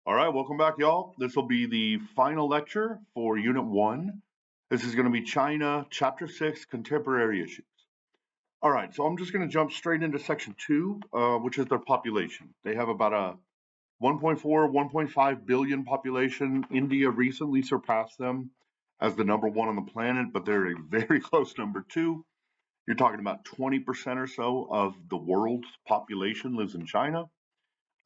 All right, welcome back, y'all. This will be the final lecture for Unit 1. This is going to be China, Chapter 6, Contemporary Issues. All right, so I'm just going to jump straight into Section 2, which is their population. They have about a 1.4, 1.5 billion population. India recently surpassed them as the number one on the planet, but they're a very close number two. You're talking about 20% or so of the world's population lives in China.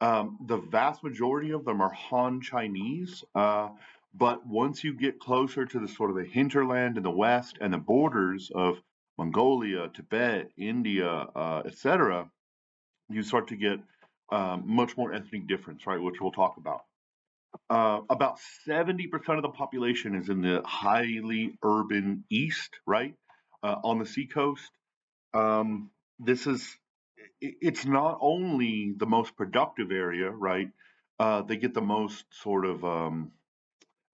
The vast majority of them are Han Chinese, but once you get closer to the sort of the hinterland in the west and the borders of Mongolia, Tibet, India, etc., you start to get much more ethnic difference, right? Which we'll talk about. About 70% of the population is in the highly urban east, right, on the seacoast. This is it's not only the most productive area, right? They get the most sort of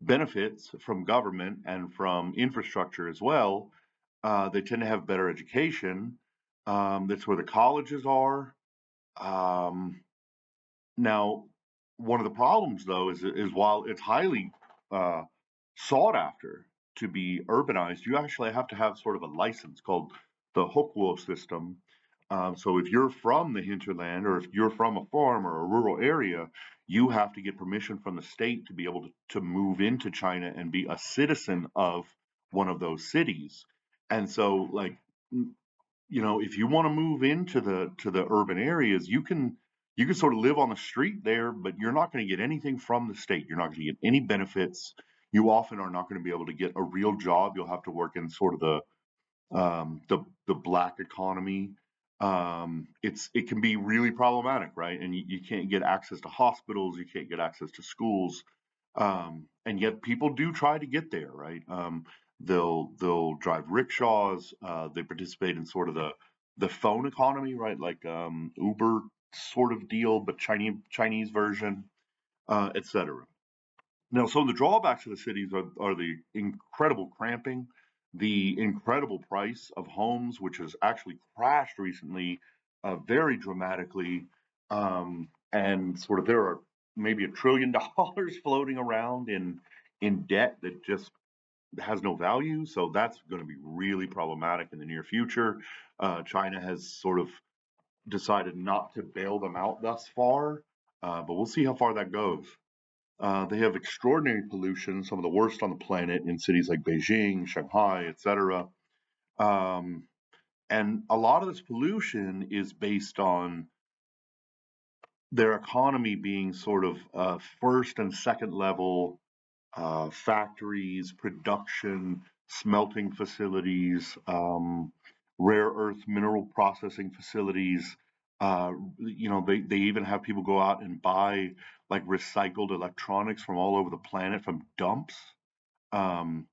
benefits from government and from infrastructure as well. They tend to have better education. That's where the colleges are. Um, Now, one of the problems, though, is while it's highly uh, sought after to be urbanized, you actually have to have sort of a license called the Hokwo system. So if you're from the hinterland or if you're from a farm or a rural area, you have to get permission from the state to be able to move into China and be a citizen of one of those cities. And so, like, if you want to move into the urban areas, you can sort of live on the street there, but you're not going to get anything from the state. You're not going to get any benefits. You often are not going to be able to get a real job. You'll have to work in sort of the black economy. It can be really problematic, right? And you can't get access to hospitals. You can't get access to schools. And yet people do try to get there, right? They'll drive rickshaws. They participate in sort of the phone economy, right? Like Uber sort of deal, but Chinese version, etc. Now, some of the drawbacks of the cities are the incredible cramping, the incredible price of homes, which has actually crashed recently, very dramatically, and sort of there are maybe $1 trillion floating around in debt that just has no value. So that's going to be really problematic in the near future. China has sort of decided not to bail them out thus far, but we'll see how far that goes. They have extraordinary pollution, some of the worst on the planet in cities like Beijing, Shanghai, etc. Um, and a lot of this pollution is based on their economy being sort of first and second level factories, production, smelting facilities, rare earth mineral processing facilities. They even have people go out and buy like recycled electronics from all over the planet from dumps, um,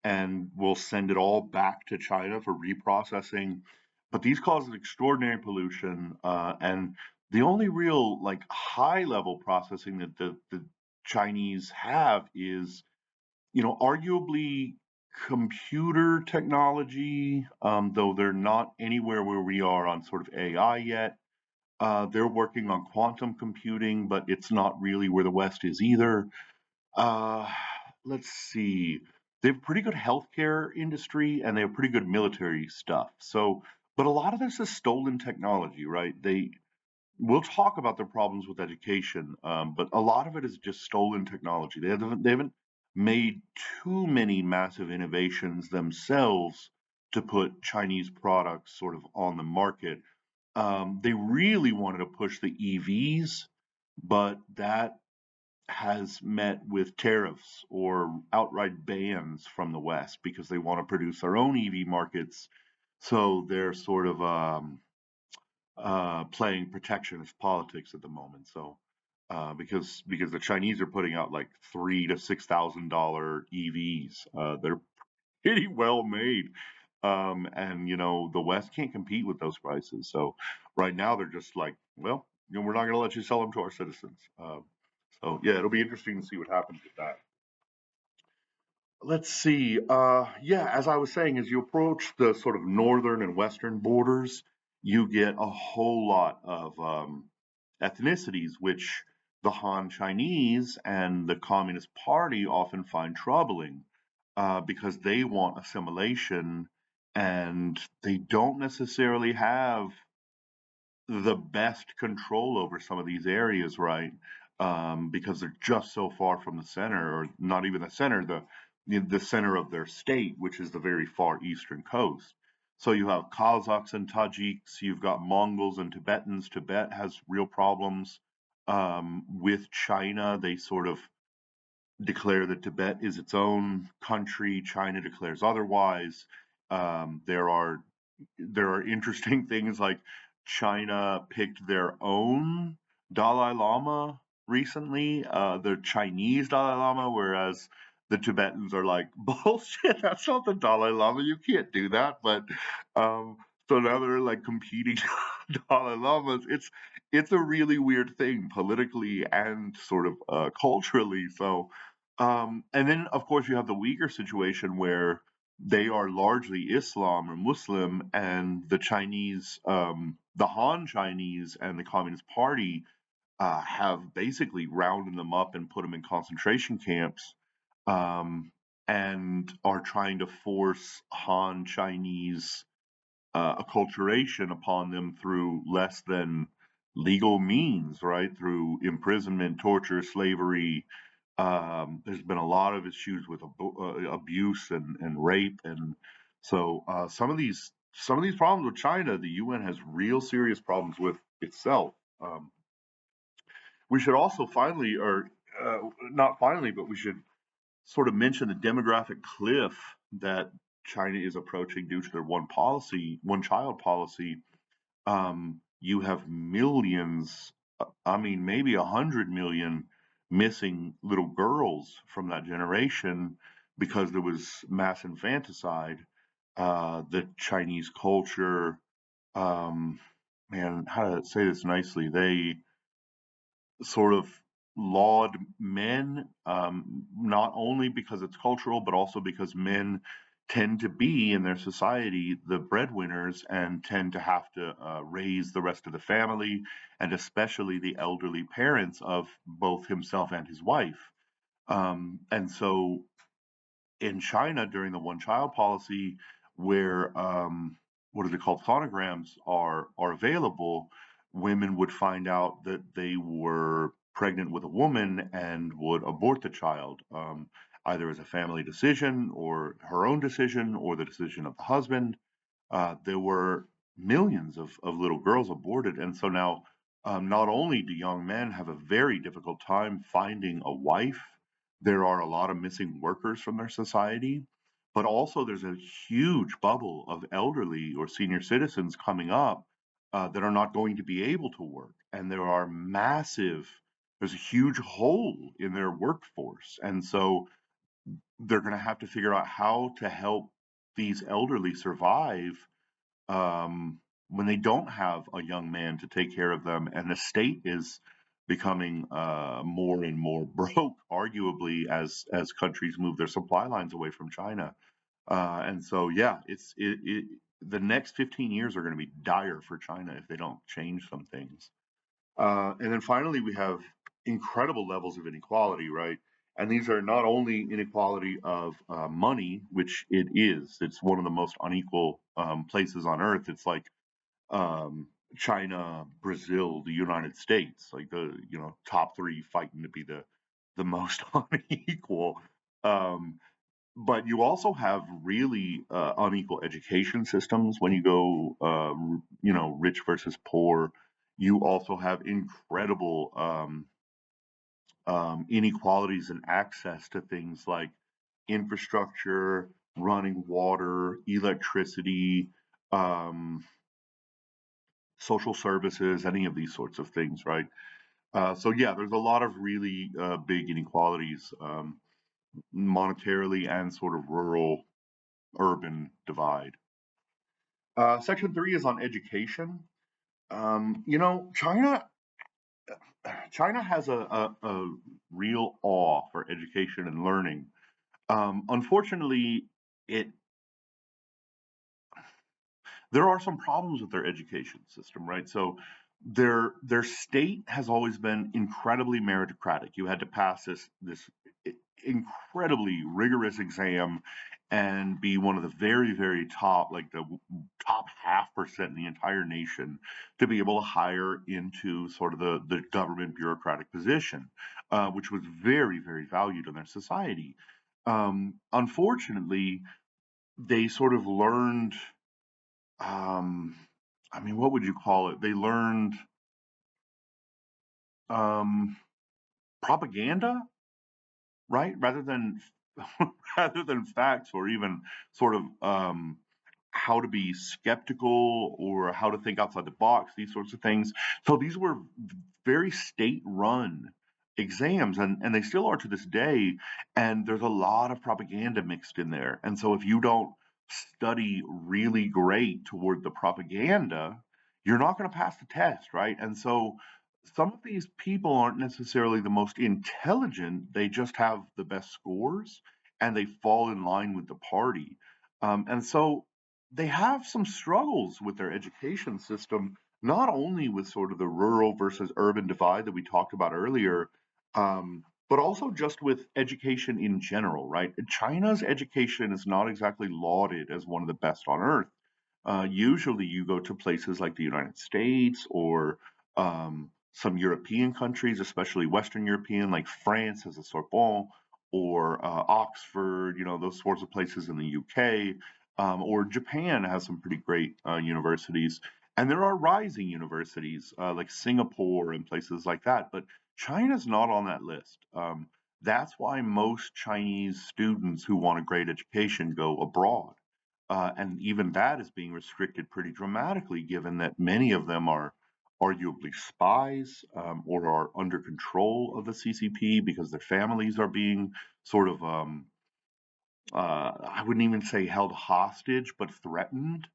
and will send it all back to China for reprocessing. But these cause extraordinary pollution, and the only real like high level processing that the Chinese have is arguably computer technology, though they're not anywhere where we are on sort of AI yet. They're working on quantum computing, but it's not really where the West is either. Uh, let's see. They have pretty good healthcare industry and they have pretty good military stuff. So, but a lot of this is stolen technology, right? We'll talk about their problems with education, but a lot of it is just stolen technology. They haven't made too many massive innovations themselves to put Chinese products sort of on the market. They really wanted to push the EVs, but that has met with tariffs or outright bans from the West because they want to produce their own EV markets. So they're sort of playing protectionist politics at the moment. So because the Chinese are putting out like $3,000 to $6,000 EVs, they're pretty well made. And the West can't compete with those prices. So right now they're just like, well, we're not going to let you sell them to our citizens. So yeah, it'll be interesting to see what happens with that. Let's see. Yeah, as I was saying, as you approach the sort of northern and western borders, you get a whole lot of ethnicities, which the Han Chinese and the Communist Party often find troubling because they want assimilation and they don't necessarily have the best control over some of these areas, right? Because they're just so far from the center, or not even the center, the center of their state, which is the very far eastern coast. So you have Kazakhs and Tajiks, you've got Mongols and Tibetans. Tibet has real problems with China. They sort of declare that Tibet is its own country. China declares otherwise. Um, there are there are interesting things like China picked their own Dalai Lama recently, the Chinese Dalai Lama, whereas the Tibetans are like, bullshit, that's not the Dalai Lama, you can't do that. But um, so now they're like competing Dalai Lamas. It's a really weird thing politically and sort of culturally. So, and then of course you have the Uyghur situation where they are largely Islam or Muslim, and the Chinese, the Han Chinese and the Communist Party have basically rounded them up and put them in concentration camps, um, and are trying to force Han Chinese acculturation upon them through less than legal means, right? Through imprisonment, torture, slavery. There's been a lot of issues with abuse and rape, and so some of these problems with China, the UN has real serious problems with itself. Um, we should also finally, or not finally, but we should sort of mention the demographic cliff that China is approaching due to their one child policy. You have millions, I mean, maybe 100 million missing little girls from that generation because there was mass infanticide. The Chinese culture, um, man, how to say this nicely? They sort of laud men, not only because it's cultural, but also because men tend to be in their society the breadwinners and tend to have to raise the rest of the family, and especially the elderly parents of both himself and his wife. And so in China during the one child policy, where what is it called, sonograms are available, women would find out that they were pregnant with a woman and would abort the child, either as a family decision or her own decision or the decision of the husband. There were millions of little girls aborted. And so now, not only do young men have a very difficult time finding a wife, there are a lot of missing workers from their society, but also there's a huge bubble of elderly or senior citizens coming up that are not going to be able to work. And there's a huge hole in their workforce. And so they're going to have to figure out how to help these elderly survive when they don't have a young man to take care of them, and the state is becoming more and more broke, arguably as countries move their supply lines away from China. And so, yeah, the next 15 years are going to be dire for China if they don't change some things. And then finally, we have incredible levels of inequality, right? And these are not only inequality of money, which it is. It's one of the most unequal places on earth. It's like China, Brazil, the United States, like the top three fighting to be the most unequal. Um, but you also have really unequal education systems when you go, rich versus poor. You also have incredible inequalities in access to things like infrastructure, running water, electricity, um, social services, any of these sorts of things, right? So yeah, there's a lot of really big inequalities, monetarily and sort of rural urban divide. Section three is on education. China has a real awe for education and learning. Unfortunately, it there are some problems with their education system, right? So their state has always been incredibly meritocratic. You had to pass this incredibly rigorous exam and be one of the very top, like the top 0.5% in the entire nation, to be able to hire into sort of the government bureaucratic position, which was very valued in their society. Unfortunately, they sort of learned, um, I mean, what would you call it? They learned um, propaganda, right? Rather than rather than facts, or even sort of how to be skeptical or how to think outside the box, these sorts of things. So these were very state run exams, and they still are to this day. And there's a lot of propaganda mixed in there. And so if you don't study really great toward the propaganda, you're not going to pass the test, right? And so some of these people aren't necessarily the most intelligent, they just have the best scores and they fall in line with the party. And so they have some struggles with their education system, not only with sort of the rural versus urban divide that we talked about earlier, but also just with education in general, right? China's education is not exactly lauded as one of the best on earth. Usually, you go to places like the United States or some European countries, especially Western European, like France has a Sorbonne, or Oxford, those sorts of places in the UK, or Japan has some pretty great universities. And there are rising universities like Singapore and places like that. But China's not on that list. That's why most Chinese students who want a great education go abroad. And even that is being restricted pretty dramatically, given that many of them are arguably spies, or are under control of the CCP because their families are being sort of, I wouldn't even say held hostage, but threatened.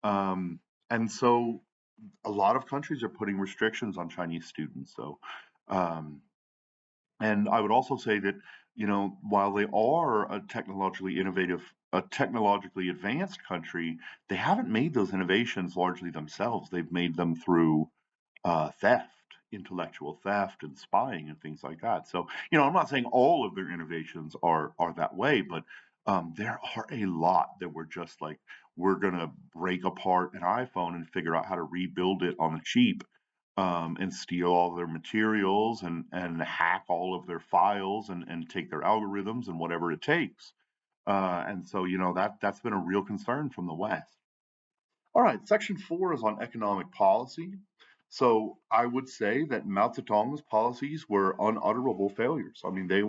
Um, and so a lot of countries are putting restrictions on Chinese students. So, um, and I would also say that, while they are a technologically advanced country, they haven't made those innovations largely themselves. They've made them through theft, intellectual theft, and spying and things like that. So, I'm not saying all of their innovations are that way, but there are a lot that were just like, we're gonna break apart an iPhone and figure out how to rebuild it on the cheap, and steal all their materials and hack all of their files and take their algorithms and whatever it takes. And so, that's been a real concern from the West. All right, section 4 is on economic policy. So I would say that Mao Zedong's policies were unutterable failures. I mean, they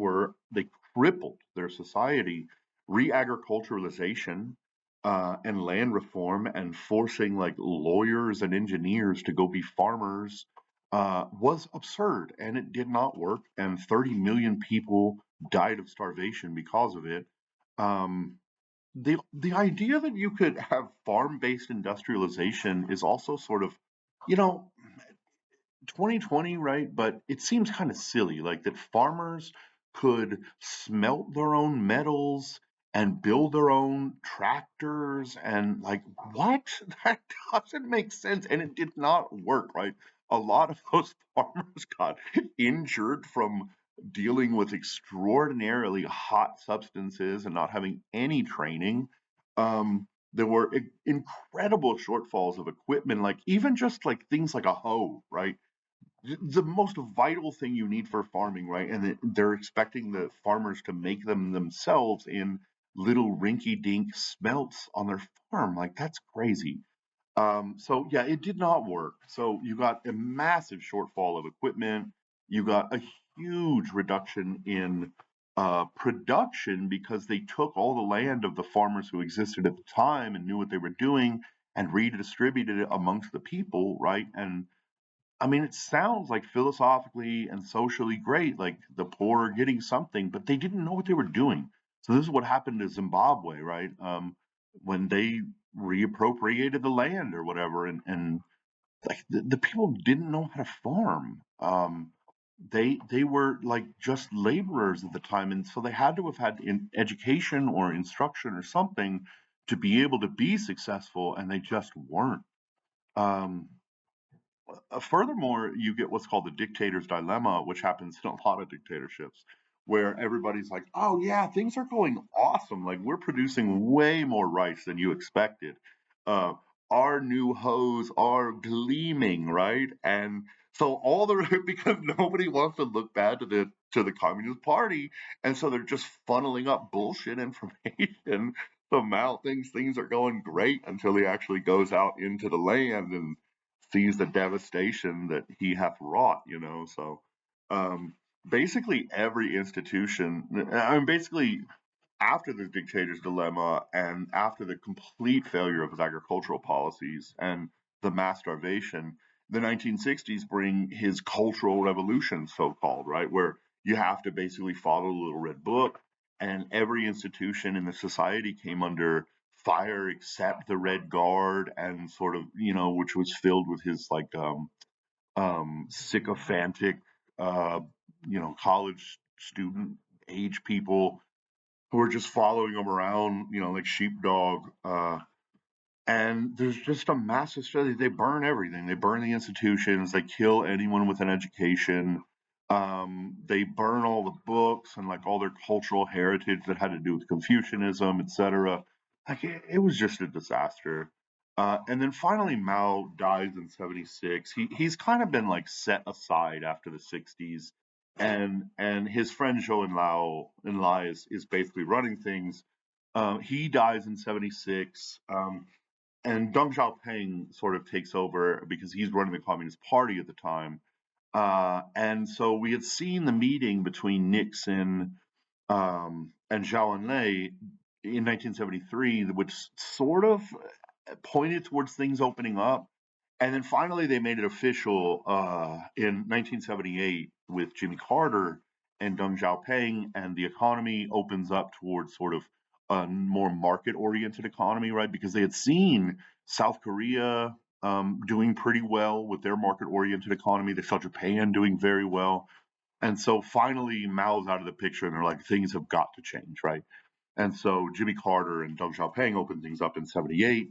crippled their society. Re-agriculturalization and land reform and forcing like lawyers and engineers to go be farmers was absurd, and it did not work. And 30 million people died of starvation because of it. Um, the idea that you could have farm-based industrialization is also sort of, you know, 2020, right? But it seems kind of silly, like that farmers could smelt their own metals and build their own tractors, and like, what? That doesn't make sense. And it did not work, right? A lot of those farmers got injured from dealing with extraordinarily hot substances and not having any training. There were incredible shortfalls of equipment, like even just like things like a hoe, right? The most vital thing you need for farming, right? And they're expecting the farmers to make them themselves in little rinky-dink smelts on their farm. Like, that's crazy. So yeah, it did not work. So you got a massive shortfall of equipment. You got a huge reduction in production because they took all the land of the farmers who existed at the time and knew what they were doing and redistributed it amongst the people, right? And I mean, it sounds like philosophically and socially great, like the poor are getting something, but they didn't know what they were doing. So this is what happened to Zimbabwe, right? When they reappropriated the land or whatever, and like the people didn't know how to farm. They were like just laborers at the time, and so they had to have had education or instruction or something to be able to be successful, and they just weren't. Um, Furthermore, you get what's called the dictator's dilemma, which happens in a lot of dictatorships, where everybody's like, "Oh yeah, things are going awesome. Like we're producing way more rice than you expected. Uh, our new hoes are gleaming, right?" And so all the because nobody wants to look bad to the Communist Party, and so they're just funneling up bullshit information. Somehow things are going great until he actually goes out into the land and sees the devastation that he hath wrought, So um, basically, every institution, I mean, basically, after the dictator's dilemma and after the complete failure of his agricultural policies and the mass starvation, the 1960s bring his cultural revolution, so called, right? Where you have to basically follow the little red book, and every institution in the society came under fire except the Red Guard, and sort of, which was filled with his like sycophantic, uh, college student age people who are just following him around, like sheepdog. And there's just a massive study. They burn everything. They burn the institutions. They kill anyone with an education. They burn all the books and like all their cultural heritage that had to do with Confucianism, etc. Like it was just a disaster. And then finally, Mao dies in '76. He's kind of been like set aside after the '60s, and his friend Zhou Enlai is basically running things. He dies in '76. And Deng Xiaoping sort of takes over because he's running the Communist Party at the time. And so we had seen the meeting between Nixon and Zhao Enlai in 1973, which sort of pointed towards things opening up. And then finally, they made it official in 1978 with Jimmy Carter and Deng Xiaoping, and the economy opens up towards sort of a more market-oriented economy, right? Because they had seen South Korea doing pretty well with their market-oriented economy. They saw Japan doing very well, and so finally Mao's out of the picture, and they're like, things have got to change, right? And so Jimmy Carter and Deng Xiaoping opened things up in '78.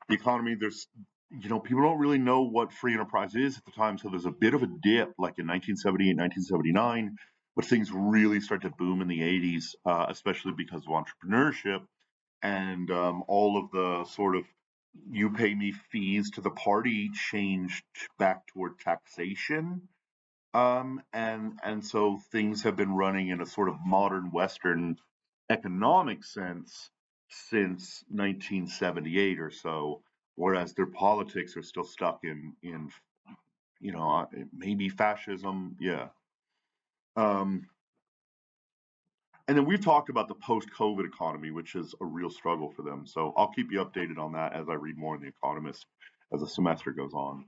The economy, people don't really know what free enterprise is at the time. So there's a bit of a dip like in 1978, 1979, but things really start to boom in the '80s, especially because of entrepreneurship and all of the sort of you pay me fees to the party changed back toward taxation. And so things have been running in a sort of modern Western economic sense since 1978 or so, whereas their politics are still stuck in maybe fascism, yeah. Um, and then we've talked about the post-COVID economy, which is a real struggle for them. So I'll keep you updated on that as I read more in The Economist as the semester goes on.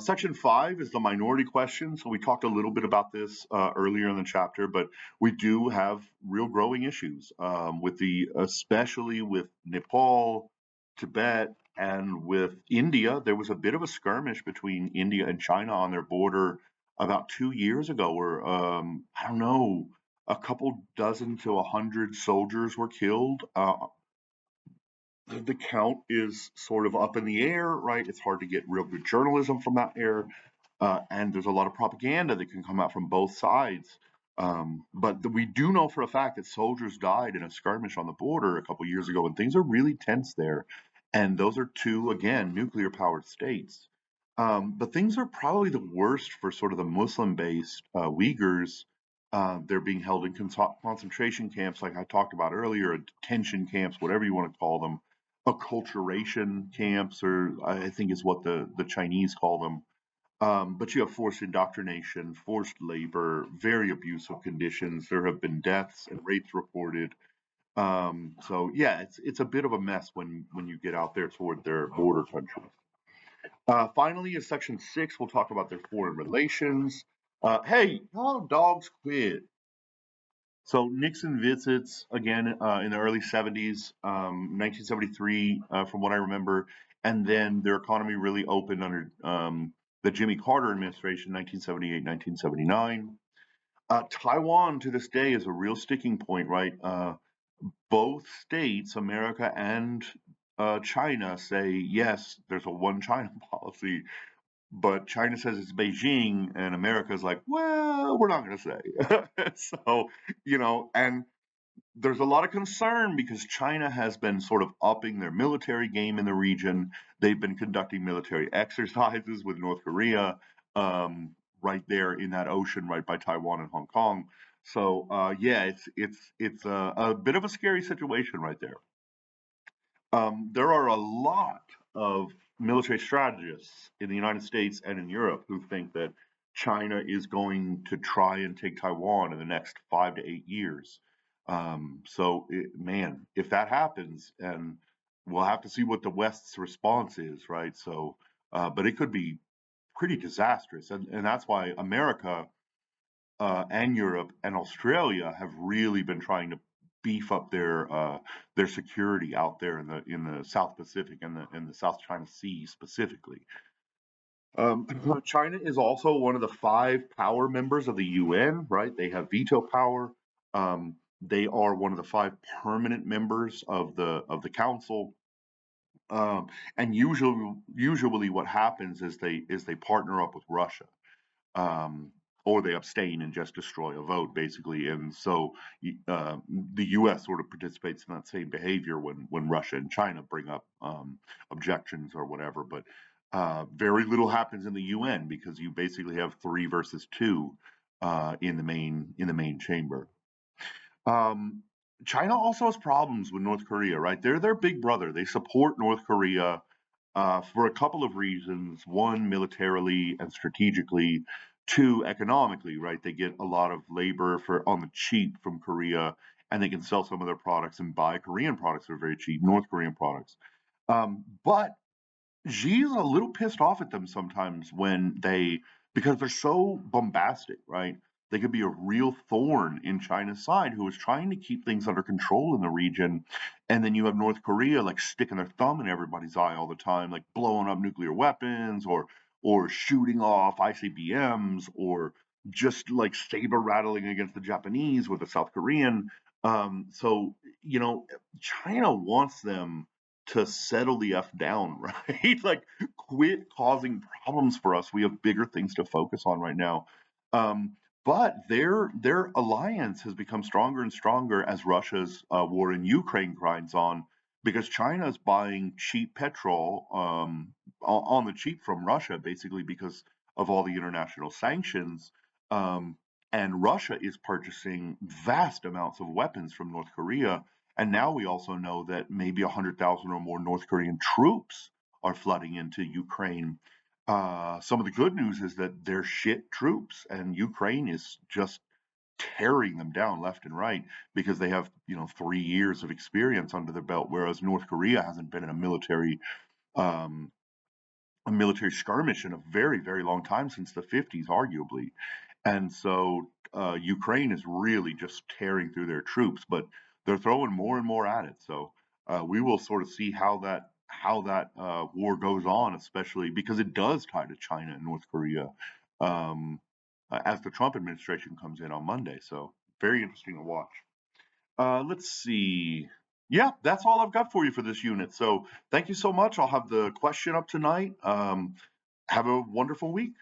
Section 5 is the minority question. So we talked a little bit about this earlier in the chapter, but we do have real growing issues especially with Nepal, Tibet, and with India. There was a bit of a skirmish between India and China on their border about 2 years ago, where I don't know, a couple dozen to 100 soldiers were killed. The count is sort of up in the air, right? It's hard to get real good journalism from that air, and there's a lot of propaganda that can come out from both sides. But we do know for a fact that soldiers died in a skirmish on the border a couple years ago, and things are really tense there. And those are two, again, nuclear powered states. But things are probably the worst for sort of the Muslim based Uyghurs. They're being held in concentration camps, like I talked about earlier, detention camps, whatever you want to call them, acculturation camps, or I think is what the Chinese call them. But you have forced indoctrination, forced labor, very abusive conditions. There have been deaths and rapes reported. So yeah, it's a bit of a mess when you get out there toward their border countries. Finally, in section 6, we'll talk about their foreign relations. Hey, y'all dogs quit. So Nixon visits again in the early '70s, 1973, from what I remember, and then their economy really opened under the Jimmy Carter administration, 1978, 1979. Taiwan to this day is a real sticking point, right? Both states, America and China, say yes, there's a one China policy, but China says it's Beijing, and America's like, well, we're not going to say. So, and there's a lot of concern because China has been sort of upping their military game in the region. They've been conducting military exercises with North Korea, right there in that ocean, right by Taiwan and Hong Kong. So yeah, it's a bit of a scary situation right there. There are a lot of military strategists in the United States and in Europe who think that China is going to try and take Taiwan in the next 5 to 8 years. Man, if that happens, and we'll have to see what the West's response is, right? So, but it could be pretty disastrous, and that's why America and Europe and Australia have really been trying to beef up their security out there in the South Pacific and the South China Sea specifically. China is also one of the five power members of the UN, right? They have veto power. They are one of the five permanent members of the council. And usually what happens is they partner up with Russia, um, or they abstain and just destroy a vote, basically. And so the U.S. sort of participates in that same behavior when Russia and China bring up objections or whatever. But very little happens in the UN because you basically have 3 versus 2 in the main chamber. Um, China also has problems with North Korea, right? They're their big brother. They support North Korea for a couple of reasons. One, militarily and strategically. Two, economically, right? They get a lot of labor for on the cheap from Korea, and they can sell some of their products and buy Korean products that are very cheap, North Korean products. But Xi's a little pissed off at them sometimes because they're so bombastic, right? They could be a real thorn in China's side, who is trying to keep things under control in the region. And then you have North Korea like sticking their thumb in everybody's eye all the time, like blowing up nuclear weapons or shooting off ICBMs or just like saber rattling against the Japanese with the South Korean. So, China wants them to settle the F down, right? Like, quit causing problems for us. We have bigger things to focus on right now. Um, but their alliance has become stronger and stronger as Russia's war in Ukraine grinds on, because China is buying cheap petrol on the cheap from Russia, basically because of all the international sanctions. Um, and Russia is purchasing vast amounts of weapons from North Korea, and now we also know that maybe 100,000 or more North Korean troops are flooding into Ukraine. Some of the good news is that they're shit troops, and Ukraine is just tearing them down left and right because they have 3 years of experience under their belt, whereas North Korea hasn't been in um, a military skirmish in a very, very long time, since the 50s, arguably. And so Ukraine is really just tearing through their troops, but they're throwing more and more at it. So we will sort of see how that war goes on, especially because it does tie to China and North Korea, um, as the Trump administration comes in on Monday. So very interesting to watch. Let's see. Yeah, that's all I've got for you for this unit. So thank you so much. I'll have the question up tonight. Have a wonderful week.